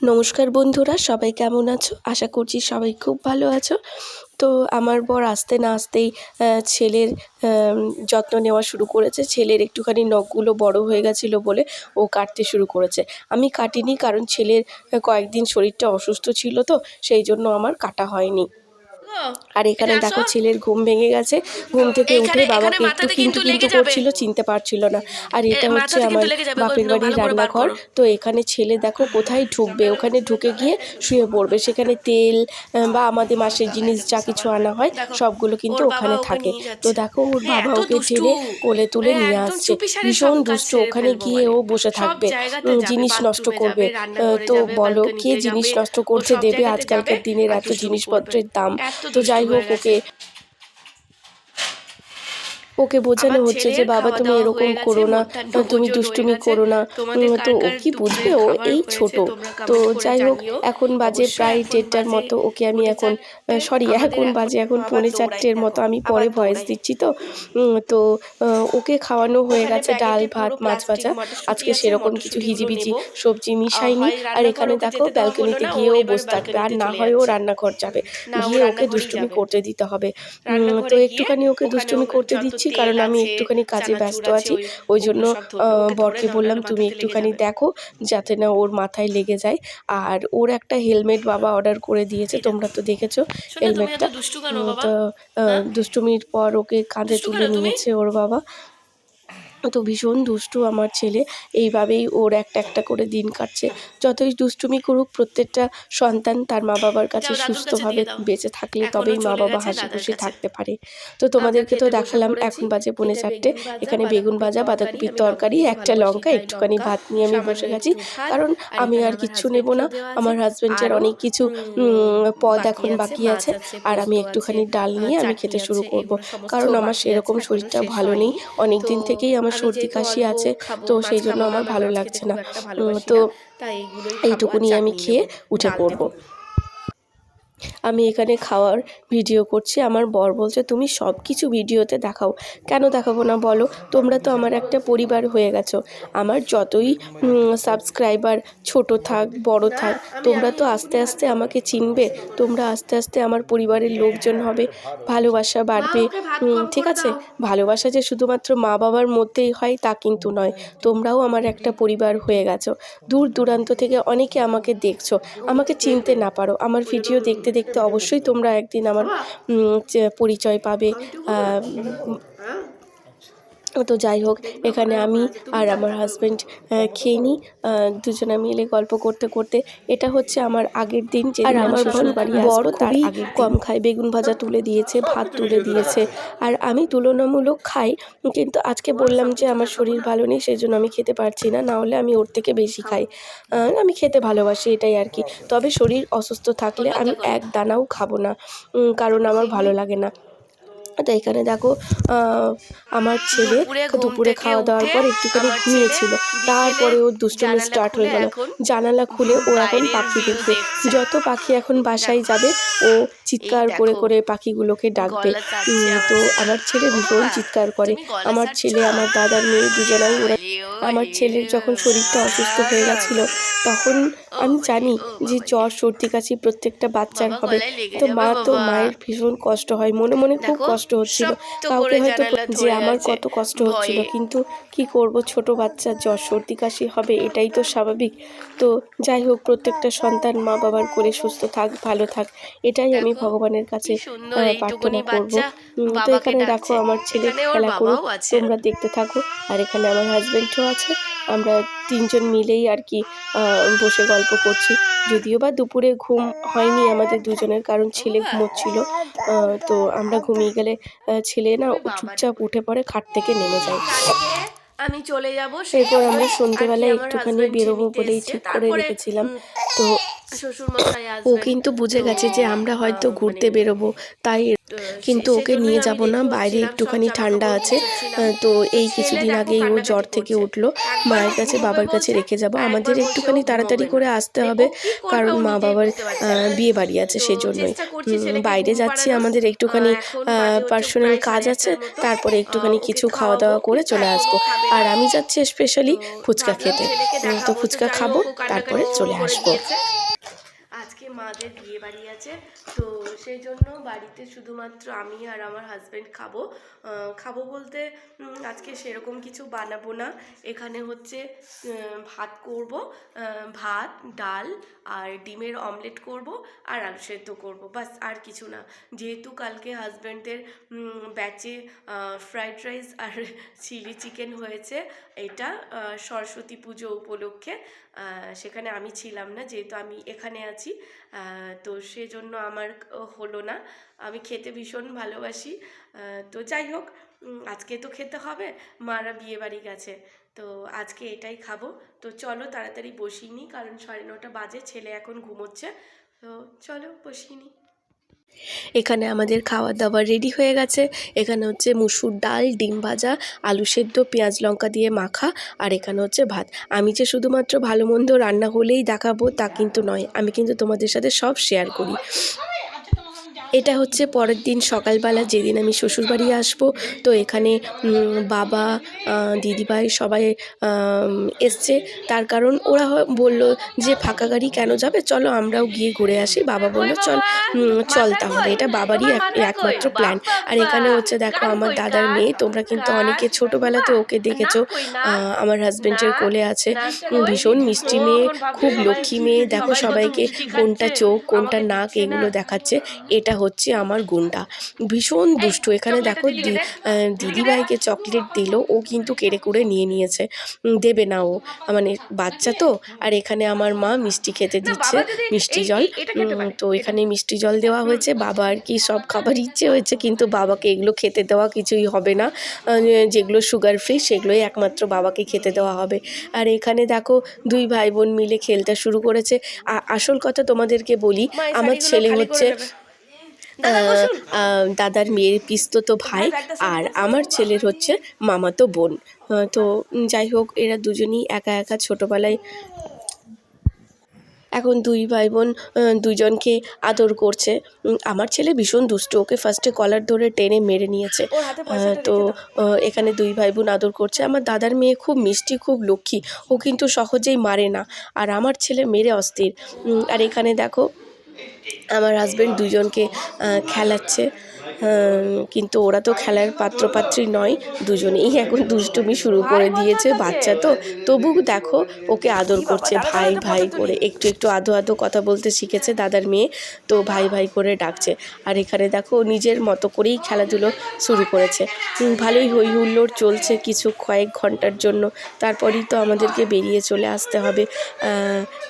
নমস্কার বন্ধুরা, সবাই কেমন আছো? আশা করছি সবাই খুব ভালো আছো। তো আমার বর আসতে না আসতেই ছেলের যত্ন নেওয়া শুরু করেছে। ছেলের একটুখানি নখগুলো বড় হয়ে গেছিলো বলে ও কাটতে শুরু করেছে। আমি কাটিনি, কারণ ছেলের কয়েকদিন শরীরটা অসুস্থ ছিল, তো সেই জন্য আমার কাটা হয়নি। আর এখানে দেখো ছেলের ঘুম ভেঙে গেছে। ঘুম থেকে উঠে বাবাকে একটু কিন্তু কিন্তু করছিল, চিনতে পারছিল না। আর এটা হচ্ছে আমার বাপের বাড়ির রান্নাঘর। তো এখানে ছেলে দেখো কোথায় ঢুকবে, ওখানে ঢুকে গিয়ে শুয়ে পড়বে। সেখানে তেল বা আমাদের মাসের জিনিস যা কিছু আনা হয় সবগুলো কিন্তু ওখানে থাকে। তো দেখো ওর বাবা ওকে টেনে কোলে তুলে নিয়ে আসছে। ভীষণ দুষ্ট। ওখানে গিয়ে ও বসে থাকবে, জিনিস নষ্ট করবে। তো বলো, কে জিনিস নষ্ট করতে দেবে আজকালকার দিনের এত জিনিসপত্রের দাম? তো যাই হোক, ওকে বোঝানো হচ্ছে যে বাবা তুমি এরকম করো না, তুমি দুষ্টুমি করো না। তো ও কি বুঝবে, ও এই ছোট। তো যাই হোক, এখন বাজে প্রায় 1:30টার মতো। ওকে আমি এখন এখন বাজে এখন 3:45-এর মতো। আমি পরে ভয়েস দিচ্ছি। তো ওকে খাওয়ানো হয়ে গেছে, ডাল ভাত মাছ ভাজা। আজকে সেরকম কিছু হিজিবিজি সবজি মিশাইনি। আর এখানে দেখো ব্যালকনিতে গিয়েও বসে থাকবে, আর না হয় ও রান্নাঘর যাবে, গিয়ে ওকে দুষ্টুমি করতে দিতে হবে। তো একটুখানি ওকে দুষ্টুমি করতে দিচ্ছি, কারণ আমি একটুখানি কাজে ব্যস্ত আছি। ওই জন্য বরকে বললাম তুমি একটুখানি দেখো যাতে না ওর মাথায় লেগে যায়। আর ওর একটা হেলমেট বাবা অর্ডার করে দিয়েছে, তোমরা তো দেখেছো হেলমেটটা। তো দুষ্টুমির পর ওকে কাঁধে তুলে নিয়েছে ওর বাবা। তো ভীষণ দুষ্টু আমার ছেলে। এইভাবেই ওর একটা একটা করে দিন কাটছে। যতই দুষ্টুমি করুক, প্রত্যেকটা সন্তান তার মা বাবার কাছে সুস্থভাবে বেঁচে থাকলে তবেই মা বাবা হাসি খুশি থাকতে পারে। তো তোমাদেরকে তো দেখালাম, এখন বাজে 3:45। এখানে বেগুন ভাজা, বাঁধাকপির তরকারি, একটা লঙ্কা, একটুখানি ভাত নিয়ে আমি বসে গেছি, কারণ আমি আর কিচ্ছু নেব না। আমার হাজব্যান্ডের অনেক কিছু পদ এখন বাকি আছে, আর আমি একটুখানি ডাল নিয়ে আমি খেতে শুরু করব, কারণ আমার সেরকম শরীরটা ভালো নেই। অনেক দিন থেকেই আমার সর্দি কাশি আছে, তো সেই জন্য আমার ভালো লাগছে না। তো এইটুকুনি আমি খেয়ে উঠে পড়বো। আমি এখানে খাওয়ার ভিডিও করছি। আমার বর বলছে তুমি সব কিছু ভিডিওতে দেখাও। কেন দেখাবো না বলো? তোমরা তো আমার একটা পরিবার হয়ে গেছো। আমার যতই সাবস্ক্রাইবার ছোট থাক বড় থাক, তোমরা তো আস্তে আস্তে আমাকে চিনবে। তোমরা আস্তে আস্তে আমার পরিবারের লোকজন হবে, ভালোবাসা বাড়বে। ঠিক আছে, ভালোবাসা যে শুধুমাত্র মা বাবার মধ্যেই হয় তা কিন্তু নয়। তোমরাও আমার একটা পরিবার হয়ে গেছো। দূর দূরান্ত থেকে অনেকে আমাকে দেখছো, আমাকে চিনতে না পারো, আমার ভিডিও দেখতে দেখতে অবশ্যই তোমরা একদিন আমার পরিচয় পাবে। তো যাই হোক, এখানে আমি আর আমার হাজব্যান্ড খেয়ে নিই, দুজনে মিলে গল্প করতে করতে। এটা হচ্ছে আমার আগের দিন, যে আমার শ্বশুরবাড়ি বড় খুবই কম খায়। বেগুন ভাজা তুলে দিয়েছে, ভাত তুলে দিয়েছে, আর আমি তুলনামূলক খাই। কিন্তু আজকে বললাম যে আমার শরীর ভালো নেই, সেই জন্য আমি খেতে পারছি না, না হলে আমি ওর থেকে বেশি খাই। আমি খেতে ভালোবাসি, এটাই আর কি। তবে শরীর অসুস্থ থাকলে আমি এক দানাও খাবো না, কারণ আমার ভালো লাগে না। তো এখানে দেখো আমার ছেলে দুপুরে খাওয়া দাওয়ার পর একটুখানি ঘুমিয়েছিল, তারপরে ওর দুষ্টুমি স্টার্ট হয়ে গেল। জানালা খুলে ও এখন পাখি দেখবে। যত পাখি এখন বাসায় যাবে, ও চিৎকার করে করে পাখিগুলোকে ডাকবে। তো আমার ছেলে ভীষণ চিৎকার করে। আমার ছেলে, আমার দাদার মেয়ে দুজনাই ওরা। আমার ছেলের যখন শরীরটা অসুস্থ হয়ে গেছিলো, তখন আমি জানি যে জ্বর সর্দি কাশি প্রত্যেকটা বাচ্চার হবে। তো মায়ের ভীষণ কষ্ট হয়, মনে মনে খুব কষ্ট হচ্ছিল। কাউকে হয়তো যে আমার কত কষ্ট হচ্ছিল, কিন্তু কি করব, ছোট বাচ্চা জ্বর সর্দি কাশি হবে, এটাই তো স্বাভাবিক। তো যাই হোক, প্রত্যেকটা সন্তান মা বাবার করে সুস্থ থাক, ভালো থাক, এটাই আমি ভগবানের কাছে প্রার্থনা করব। তো এখানে দেখো আমার ছেলে খেলা করুক, তোমরা দেখতে থাকো। আর এখানে আমার হাজব্যান্ডও আছে, আমরা তিনজন মিলেই আর কি বসে গল্প করছি। যদিও বা দুপুরে ঘুম হয়নি আমাদের দুজনের, কারণ ছেলে ঘুমোচ্ছিল। তো আমরা ঘুমিয়ে গেলে ছেলে না চুপচাপ উঠে পড়ে, খাট থেকে নেমে যায়। আমি চলে যাব। এরপর আমরা সন্ধেবেলায় একটুখানি বেরোবো বলেই ঠিক করে রেখেছিলাম। তো শ্বশুরমশাই ও কিন্তু বুঝে গেছে যে আমরা হয়তো ঘুরতে বেরোবো, তাই কিন্তু ওকে নিয়ে যাব না, বাইরে একটুখানি ঠান্ডা আছে। তো এই কিছুদিন আগেই ও জ্বর থেকে উঠলো, মায়ের কাছে বাবার কাছে রেখে যাব। আমাদের একটুখানি তাড়াতাড়ি করে আসতে হবে, কারণ মা বাবার বিয়ে বাড়ি আছে, সেজন্যই বাইরে যাচ্ছি। আমাদের একটুখানি পার্সোনাল কাজ আছে, তারপরে একটুখানি কিছু খাওয়া দাওয়া করে চলে আসবো। আর আমি যাচ্ছি স্পেশালি ফুচকা খেতে, তো ফুচকা খাবো, তারপরে চলে আসবো। আজকে মাদের বিয়ে বাড়ি আছে, তো সেই জন্য বাড়িতে শুধুমাত্র আমি আর আমার হাজব্যান্ড খাবো বলতে আজকে সেরকম কিছু বানাবো না। এখানে হচ্ছে ভাত করব, ভাত ডাল আর ডিমের অমলেট করব আর আলু সেদ্ধ করব, বাস, আর কিছু না। যেহেতু কালকে হাজব্যান্ডের ব্যাচে ফ্রাইড রাইস আর চিলি চিকেন হয়েছে, এটা সরস্বতী পুজো উপলক্ষে, সেখানে আমি ছিলাম না, যেহেতু আমি এখানে আছি, তো সেজন্য আমার হলো না। আমি খেতে ভীষণ ভালোবাসি, তো যাই হোক, আজকে তো খেতে হবে, মারা বিয়ে বাড়ি গেছে, তো আজকে এটাই খাবো। তো চলো তাড়াতাড়ি বসিয়ে নিই, কারণ 9:30 বাজে, ছেলে এখন ঘুমোচ্ছে, তো চলো বসিয়ে নিই। এখানে আমাদের খাওয়া দাওয়া রেডি হয়ে গেছে। এখানে হচ্ছে মুসুর ডাল, ডিম ভাজা, আলু সেদ্ধ, পেঁয়াজ লঙ্কা দিয়ে মাখা, আর এখানে হচ্ছে ভাত। আমি যে শুধুমাত্র ভালো মন্দ রান্না হলেই দেখাবো তা কিন্তু নয়, আমি কিন্তু তোমাদের সাথে সব শেয়ার করি। এটা হচ্ছে পরের দিন সকালবেলা, যেদিন আমি শ্বশুরবাড়ি আসবো। তো এখানে বাবা, দিদিভাই সবাই এসছে, তার কারণ ওরা বলল যে ফাঁকা গাড়ি কেন যাবে, চলো আমরাও গিয়ে ঘুরে আসি। বাবা বলল চল তাহলে, এটা বাবারই একমাত্র প্ল্যান। আর এখানে হচ্ছে দেখো আমার দাদার মেয়ে, তোমরা কিন্তু অনেকে ছোটোবেলাতে ওকে দেখেছো, আমার হাজব্যান্ডের কোলে আছে, ভীষণ মিষ্টি মেয়ে, খুব লক্ষ্মী মেয়ে। দেখো সবাইকে কোনটা চোখ কোনটা নাক এগুলো দেখাচ্ছে, এটা হচ্ছে আমার গুন্ডা, ভীষণ দুষ্টু। এখানে দেখো দিদিভাইকে চকলেট দিল, ও কিন্তু কেড়ে কুড়ে নিয়েছে, দেবে না ও, মানে বাচ্চা তো। আর এখানে আমার মা মিষ্টি খেতে দিচ্ছে, মিষ্টি জল, তো এখানে মিষ্টি জল দেওয়া হয়েছে। বাবা আর কি সব খাবার ইচ্ছে হয়েছে, কিন্তু বাবাকে এগুলো খেতে দেওয়া কিছুই হবে না, যেগুলো সুগার ফ্রি সেগুলোই একমাত্র বাবাকে খেতে দেওয়া হবে। আর এখানে দেখো দুই ভাই বোন মিলে খেলতে শুরু করেছে। আসল কথা তোমাদেরকে বলি, আমার ছেলে হচ্ছে দাদার মেয়ের পিস্ততো ভাই, আর আমার ছেলের হচ্ছে মামাতো বোন। তো যাই হোক, এরা দুজনেই একা একা ছোটোবেলায়, এখন দুই ভাই বোন দুজনকে আদর করছে। আমার ছেলে ভীষণ দুষ্ট, ওকে ফার্স্টে কলার ধরে টেনে মেরে নিয়েছে। তো এখানে দুই ভাই বোন আদর করছে। আমার দাদার মেয়ে খুব মিষ্টি, খুব লক্ষ্মী, ও কিন্তু সহজেই মারে না, আর আমার ছেলে মেরে অস্থির। আর এখানে দেখো আমার হাজব্যান্ড দুজনকে খেলাচ্ছে, কিন্তু ওরা তো খেলার পাত্রপাত্রী নয়, দুজনেই এখন দুষ্টুমি শুরু করে দিয়েছে। বাচ্চা তো, তবু দেখো ওকে আদর করছে ভাই ভাই করে, একটু একটু আধো আধো কথা বলতে শিখেছে দাদার মেয়ে, তো ভাই ভাই করে ডাকছে। আর এখানে দেখো নিজের মতো করেই খেলাধুলো শুরু করেছে। ভালোই হই হুল্লোড় চলছে কিছু কয়েক ঘন্টার জন্য, তারপরেই তো আমাদেরকে বেরিয়ে চলে আসতে হবে।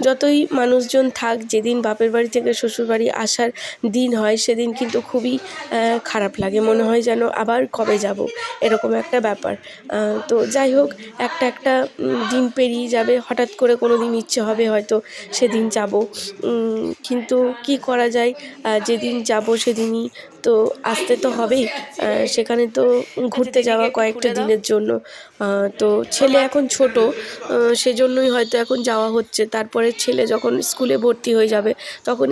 যতই মানুষজন থাক, যেদিন বাপের বাড়ি থেকে শ্বশুরবাড়ি আসার দিন হয়, সেদিন কিন্তু খুবই খারাপ লাগে, মনে হয় যেন আবার কবে যাব, এরকম একটা ব্যাপার। তো যাই হোক, একটা দিন পেরিয়ে যাবে, হঠাৎ করে কোনো দিন ইচ্ছে হবে হয়তো সেদিন যাব, কিন্তু কি করা যায়, যেদিন যাব সেদিনই তো আসতে তো হবেই। সেখানে তো ঘুরতে যাওয়া কয়েকটা দিনের জন্য, তো ছেলে এখন ছোট, সেজন্যই হয়তো এখন যাওয়া হচ্ছে। তারপরে ছেলে যখন স্কুলে ভর্তি হয়ে যাবে, তখন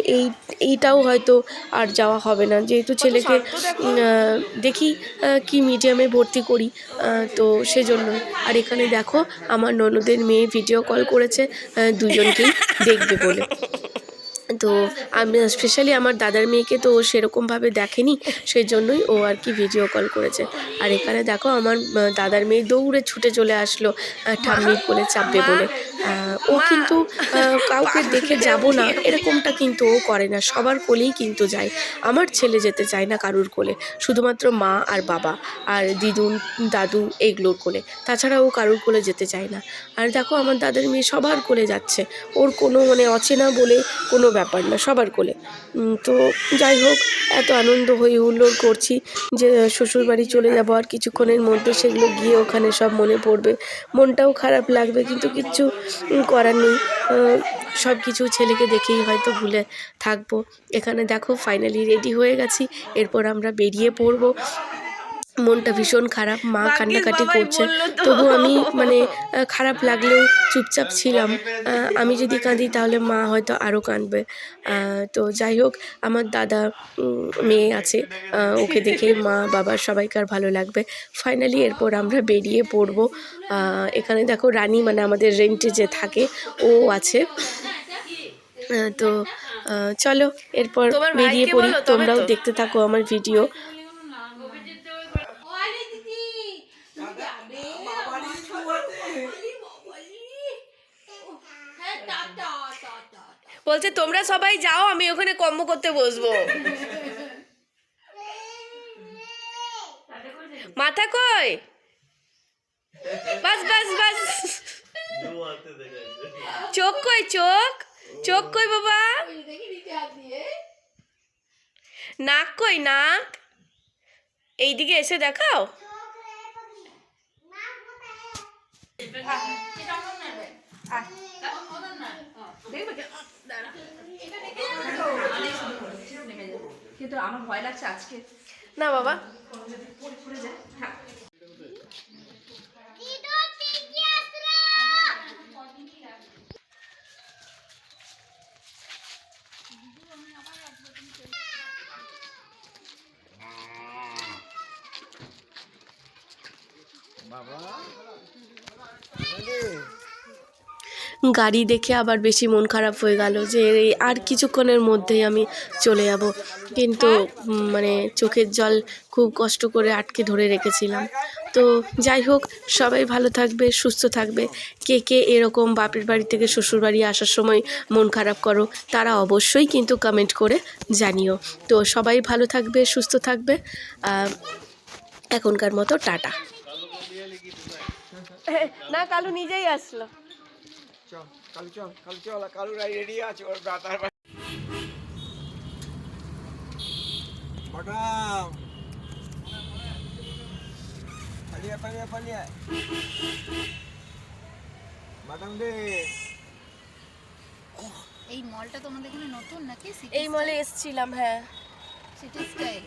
এইটাও হয়তো আর যাওয়া হবে না, যেহেতু ছেলেকে দেখি কি মিডিয়ামে ভর্তি করি, তো সেজন্যই। আর এখানে দেখো আমার ননদের মেয়ে ভিডিও কল করেছে দুজনকেই দেখবে বলে, তো আমি স্পেশালি আমার দাদার মেয়েকে তো ও সেরকমভাবে দেখেনি, সেই জন্যই ও আর কি ভিডিও কল করেছে। আর এখানে দেখো আমার দাদার মেয়ে দৌড়ে ছুটে চলে আসলো ঠাম্মির কোলে চাপবে বলে। ও কিন্তু কাউকে দেখে যাব না এরকমটা কিন্তু ও করে না, সবার কোলেই কিন্তু যায়। আমার ছেলে যেতে চায় না কারুর কোলে, শুধুমাত্র মা আর বাবা আর দিদুন দাদু এইগুলোর কোলে, তাছাড়া ও কারুর কোলে যেতে চায় না। আর দেখো আমার দাদার মেয়ে সবার কোলে যাচ্ছে, ওর কোনো মানে অচেনা বলে কোনো ব্যাপার না, সবার কোলে। তো যাই হোক, এত আনন্দ হই হুল্লোড় করছি যে শ্বশুরবাড়ি চলে যাব আর কিছুক্ষণের মধ্যে, সেগুলো গিয়ে ওখানে সব মনে পড়বে, মনটাও খারাপ লাগবে, কিন্তু কিচ্ছু করার নেই। সব কিছু ছেলেকে দেখেই হয়তো ভুলে থাকবো। এখানে দেখো ফাইনালি রেডি হয়ে গেছি, এরপর আমরা বেরিয়ে পড়বো। মনটা ভীষণ খারাপ, মা কান্নাকাটি করছে, তবু আমি মানে খারাপ লাগলেও চুপচাপ ছিলাম। আমি যদি কাঁদি তাহলে মা হয়তো আরও কাঁদবে। তো যাই হোক, আমার দাদা মেয়ে আছে, ওকে দেখেই মা বাবা সবাইকার ভালো লাগবে। ফাইনালি এরপর আমরা বেরিয়ে পড়বো। এখানে দেখো রানী মানে আমাদের রেন্টে যে থাকে ও আছে। তো চলো এরপর বেরিয়ে পড়ি, তোমরাও দেখতে থাকো আমার ভিডিও। বলছে তোমরা সবাই যাও, আমি ওখানে কম্বো করতে বসবো। মাথা কই? বাস বাস বাস। চোখ কই? চোখ চোখ কই বাবা? নাক কই? নাক এইদিকে এসে দেখাও। কিন্তু আমার ভয় লাগছে আজকে না বাবা, গাড়ি দেখে আবার বেশি মন খারাপ হয়ে গেল যে আর কিছুক্ষণের মধ্যেই আমি চলে যাব, কিন্তু মানে চোখের জল খুব কষ্ট করে আটকে ধরে রেখেছিলাম। তো যাই হোক, সবাই ভালো থাকবে, সুস্থ থাকবে। কে কে এরকম বাপের বাড়ি থেকে শ্বশুর বাড়ি আসার সময় মন খারাপ করো, তারা অবশ্যই কিন্তু কমেন্ট করে জানিও। তো সবাই ভালো থাকবে, সুস্থ থাকবে। এখনকার মতো টাটা। না, কালু নিজেই আসলো। কালু রেডি আছে ওর ব্রাতার ম্যাডাম। পালিয়ে ম্যাডাম রে। এই মলটা তোমাদের এখানে নতুন নাকি? এই মলে এসেছিলাম, হ্যাঁ। City sky.